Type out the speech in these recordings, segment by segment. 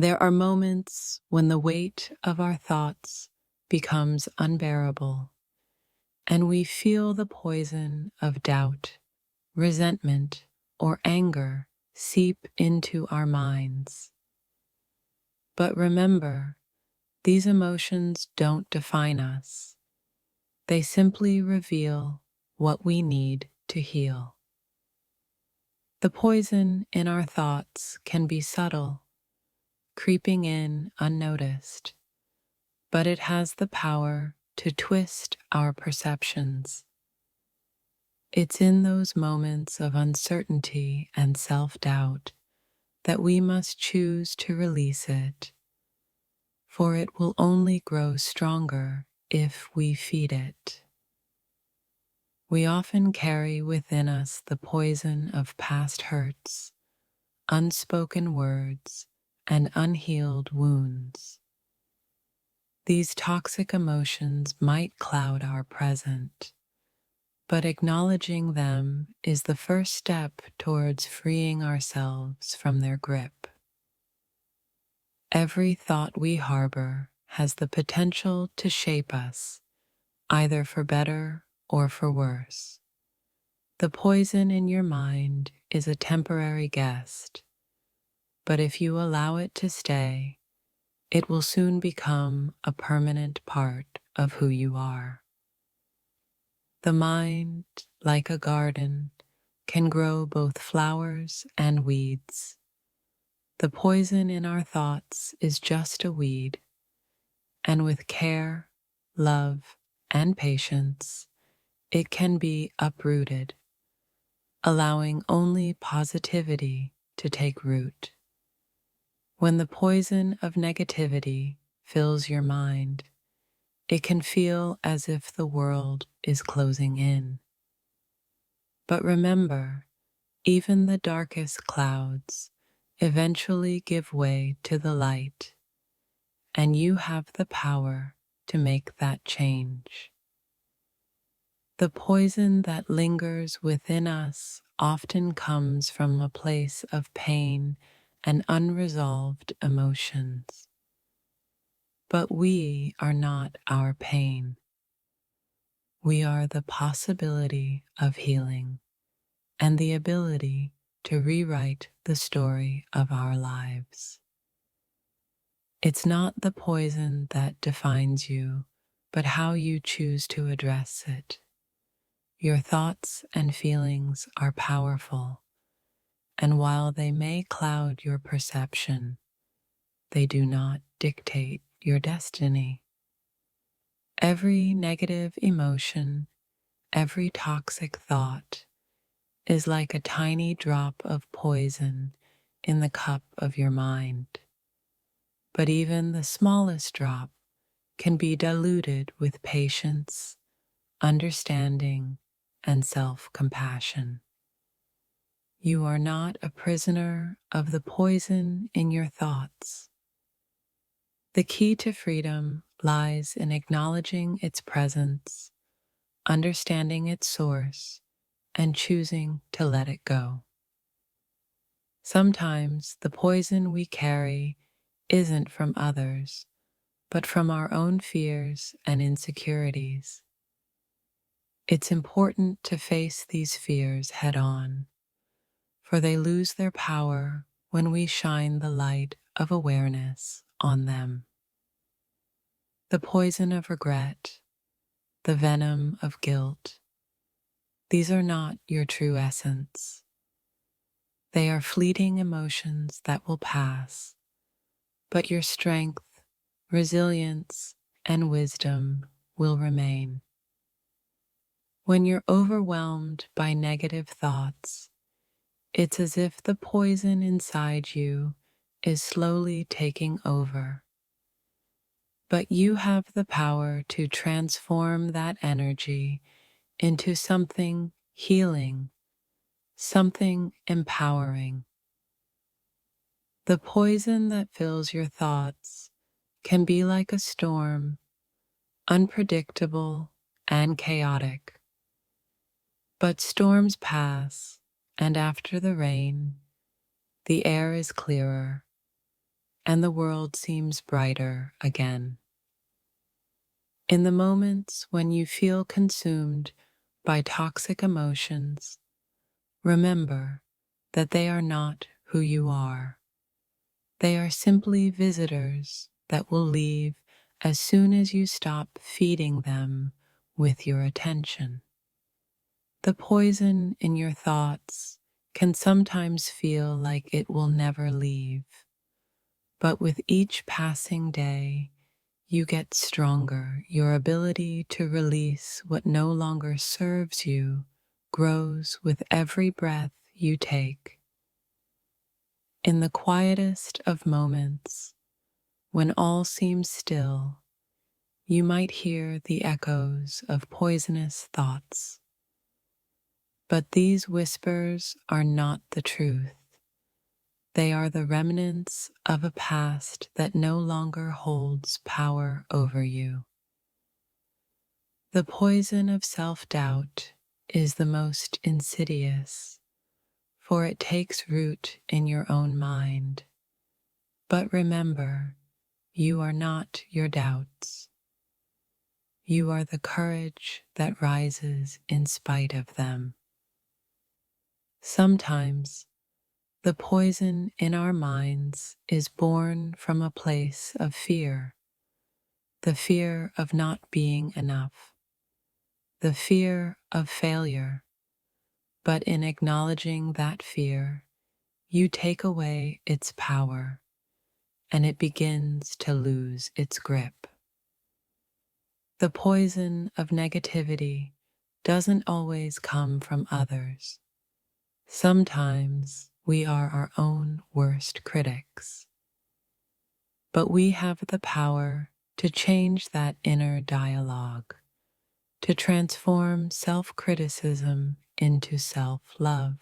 There are moments when the weight of our thoughts becomes unbearable, and we feel the poison of doubt, resentment, or anger seep into our minds. But remember, these emotions don't define us. They simply reveal what we need to heal. The poison in our thoughts can be subtle, creeping in unnoticed, but it has the power to twist our perceptions. It's in those moments of uncertainty and self-doubt that we must choose to release it, for it will only grow stronger if we feed it. We often carry within us the poison of past hurts, unspoken words, and unhealed wounds. These toxic emotions might cloud our present, but acknowledging them is the first step towards freeing ourselves from their grip. Every thought we harbor has the potential to shape us, either for better or for worse. The poison in your mind is a temporary guest, but if you allow it to stay, it will soon become a permanent part of who you are. The mind, like a garden, can grow both flowers and weeds. The poison in our thoughts is just a weed, and with care, love, and patience, it can be uprooted, allowing only positivity to take root. When the poison of negativity fills your mind, it can feel as if the world is closing in. But remember, even the darkest clouds eventually give way to the light, and you have the power to make that change. The poison that lingers within us often comes from a place of pain and unresolved emotions. But we are not our pain. We are the possibility of healing and the ability to rewrite the story of our lives. It's not the poison that defines you, but how you choose to address it. Your thoughts and feelings are powerful, and while they may cloud your perception, they do not dictate your destiny. Every negative emotion, every toxic thought is like a tiny drop of poison in the cup of your mind. But even the smallest drop can be diluted with patience, understanding, and self-compassion. You are not a prisoner of the poison in your thoughts. The key to freedom lies in acknowledging its presence, understanding its source, and choosing to let it go. Sometimes the poison we carry isn't from others, but from our own fears and insecurities. It's important to face these fears head on, for they lose their power when we shine the light of awareness on them. The poison of regret, the venom of guilt, these are not your true essence. They are fleeting emotions that will pass, but your strength, resilience, and wisdom will remain. When you're overwhelmed by negative thoughts, it's as if the poison inside you is slowly taking over. But you have the power to transform that energy into something healing, something empowering. The poison that fills your thoughts can be like a storm, unpredictable and chaotic. But storms pass, and after the rain, the air is clearer, and the world seems brighter again. In the moments when you feel consumed by toxic emotions, remember that they are not who you are. They are simply visitors that will leave as soon as you stop feeding them with your attention. The poison in your thoughts can sometimes feel like it will never leave, but with each passing day, you get stronger. Your ability to release what no longer serves you grows with every breath you take. In the quietest of moments, when all seems still, you might hear the echoes of poisonous thoughts. But these whispers are not the truth. They are the remnants of a past that no longer holds power over you. The poison of self-doubt is the most insidious, for it takes root in your own mind. But remember, you are not your doubts. You are the courage that rises in spite of them. Sometimes, the poison in our minds is born from a place of fear, the fear of not being enough, the fear of failure. But in acknowledging that fear, you take away its power, and it begins to lose its grip. The poison of negativity doesn't always come from others. Sometimes we are our own worst critics. But we have the power to change that inner dialogue, to transform self-criticism into self-love.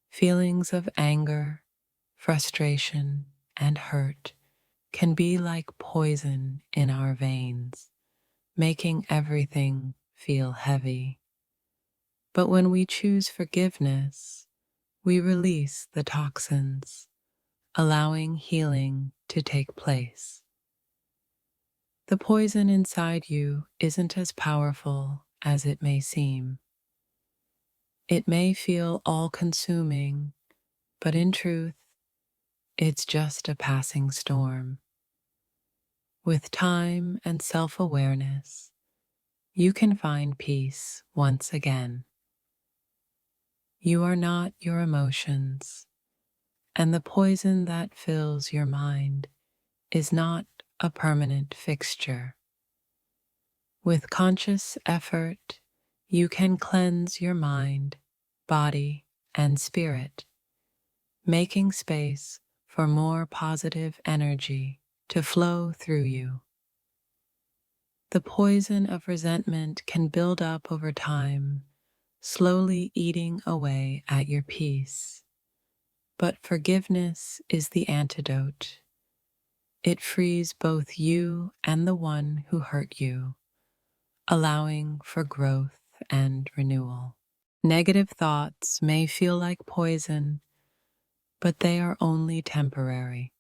Feelings of anger, frustration, and hurt can be like poison in our veins, making everything feel heavy. But when we choose forgiveness, we release the toxins, allowing healing to take place. The poison inside you isn't as powerful as it may seem. It may feel all-consuming, but in truth, it's just a passing storm. With time and self-awareness, you can find peace once again. You are not your emotions, and the poison that fills your mind is not a permanent fixture. With conscious effort, you can cleanse your mind, body, and spirit, making space for more positive energy to flow through you. The poison of resentment can build up over time, slowly eating away at your peace. But forgiveness is the antidote. It frees both you and the one who hurt you, allowing for growth and renewal. Negative thoughts may feel like poison, but they are only temporary.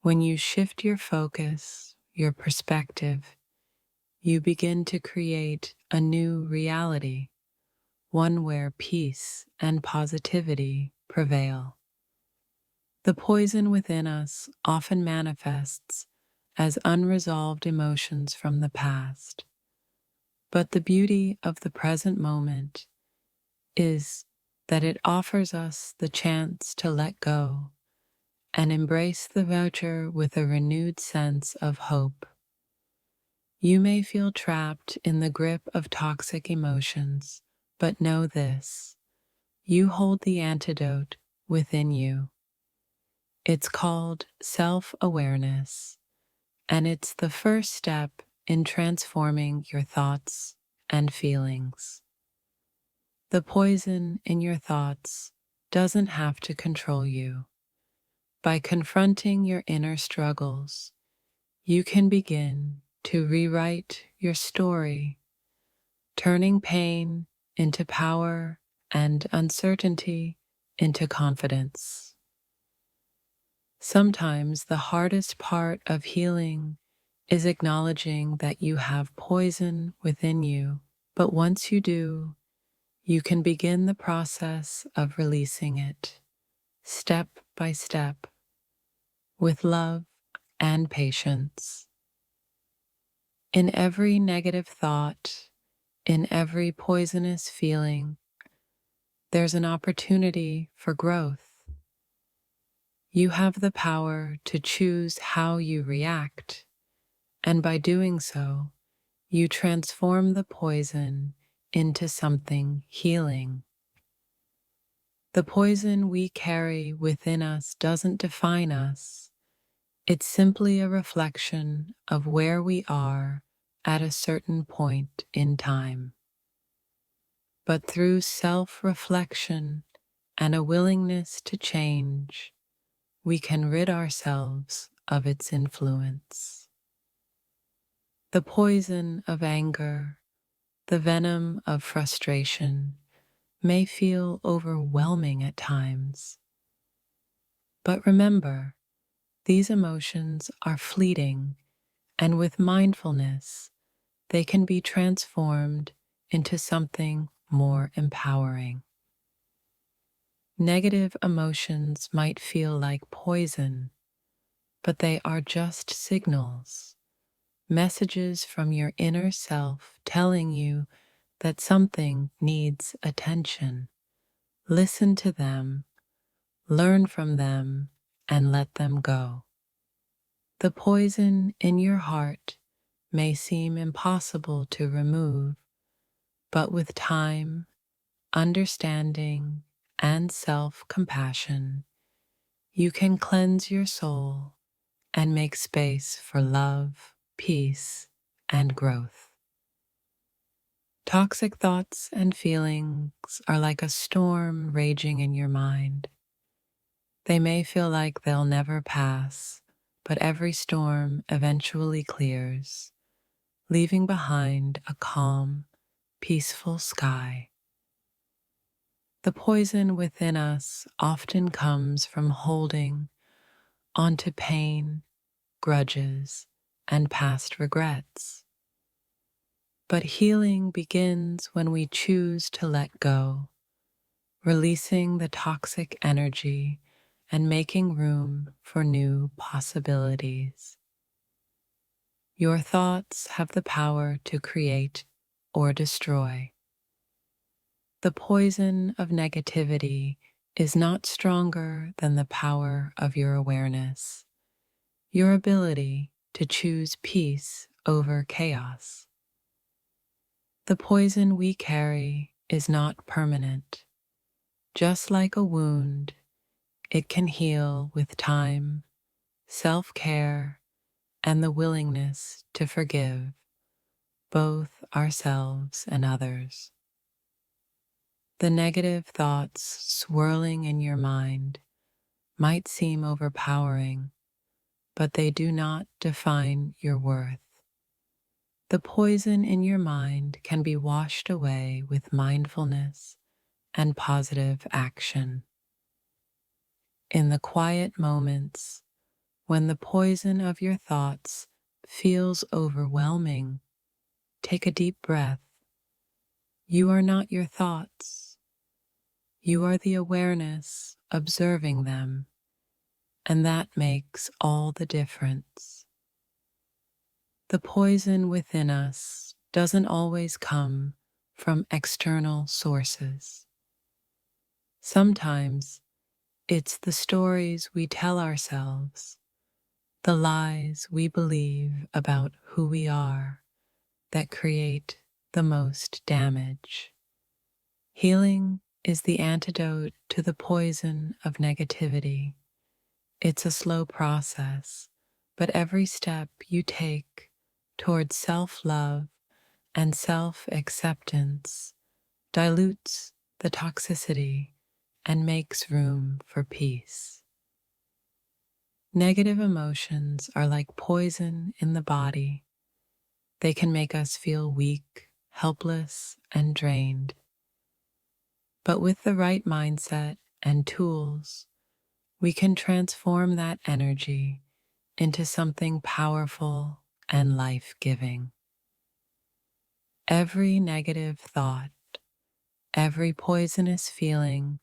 When you shift your focus, your perspective, you begin to create a new reality, one where peace and positivity prevail. The poison within us often manifests as unresolved emotions from the past. But the beauty of the present moment is that it offers us the chance to let go and embrace the future with a renewed sense of hope. You may feel trapped in the grip of toxic emotions, but know this: you hold the antidote within you. It's called self-awareness, and it's the first step in transforming your thoughts and feelings. The poison in your thoughts doesn't have to control you. By confronting your inner struggles, you can begin to rewrite your story, turning pain into power and uncertainty into confidence. Sometimes the hardest part of healing is acknowledging that you have poison within you, but once you do, you can begin the process of releasing it, step by step, with love and patience. In every negative thought, in every poisonous feeling, there's an opportunity for growth. You have the power to choose how you react, and by doing so, you transform the poison into something healing. The poison we carry within us doesn't define us. It's simply a reflection of where we are at a certain point in time. But through self-reflection and a willingness to change, we can rid ourselves of its influence. The poison of anger, the venom of frustration, may feel overwhelming at times. But remember, these emotions are fleeting, and with mindfulness, they can be transformed into something more empowering. Negative emotions might feel like poison, but they are just signals, messages from your inner self telling you that something needs attention. Listen to them, learn from them, and let them go. The poison in your heart may seem impossible to remove, but with time, understanding, and self-compassion, you can cleanse your soul and make space for love, peace, and growth. Toxic thoughts and feelings are like a storm raging in your mind. They may feel like they'll never pass, but every storm eventually clears, leaving behind a calm, peaceful sky. The poison within us often comes from holding onto pain, grudges, and past regrets. But healing begins when we choose to let go, releasing the toxic energy and making room for new possibilities. Your thoughts have the power to create or destroy. The poison of negativity is not stronger than the power of your awareness, your ability to choose peace over chaos. The poison we carry is not permanent. Just like a wound, it can heal with time, self-care, and the willingness to forgive both ourselves and others. The negative thoughts swirling in your mind might seem overpowering, but they do not define your worth. The poison in your mind can be washed away with mindfulness and positive action. In the quiet moments when the poison of your thoughts feels overwhelming, take a deep breath. You are not your thoughts. You are the awareness observing them, and that makes all the difference. The poison within us doesn't always come from external sources. Sometimes it's the stories we tell ourselves, the lies we believe about who we are, that create the most damage. Healing is the antidote to the poison of negativity. It's a slow process, but every step you take towards self-love and self-acceptance dilutes the toxicity and makes room for peace. Negative emotions are like poison in the body. They can make us feel weak, helpless, and drained. But with the right mindset and tools, we can transform that energy into something powerful and life-giving. Every negative thought, every poisonous feeling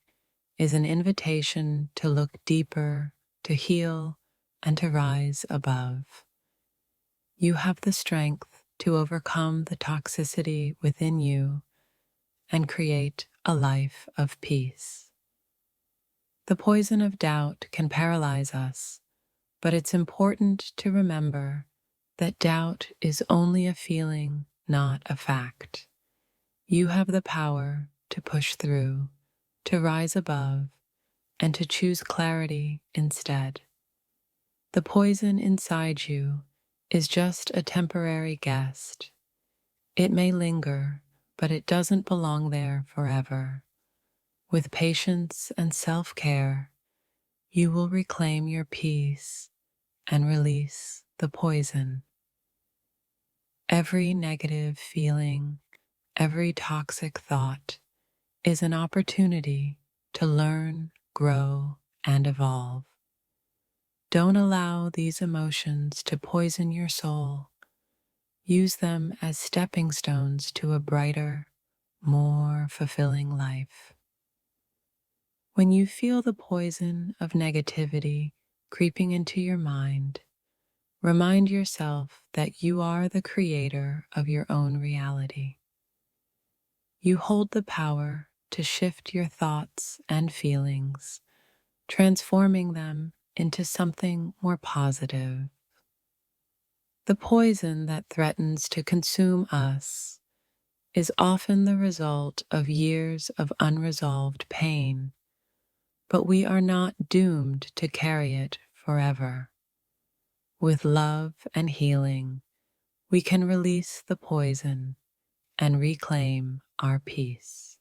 is an invitation to look deeper, to heal, and to rise above. You have the strength to overcome the toxicity within you and create a life of peace. The poison of doubt can paralyze us, but it's important to remember that doubt is only a feeling, not a fact. You have the power to push through, to rise above, and to choose clarity instead. The poison inside you is just a temporary guest. It may linger, but it doesn't belong there forever. With patience and self-care, you will reclaim your peace and release the poison. Every negative feeling, every toxic thought is an opportunity to learn, grow, and evolve. Don't allow these emotions to poison your soul. Use them as stepping stones to a brighter, more fulfilling life. When you feel the poison of negativity creeping into your mind, remind yourself that you are the creator of your own reality. You hold the power to shift your thoughts and feelings, transforming them into something more positive. The poison that threatens to consume us is often the result of years of unresolved pain, but we are not doomed to carry it forever. With love and healing, we can release the poison and reclaim our peace.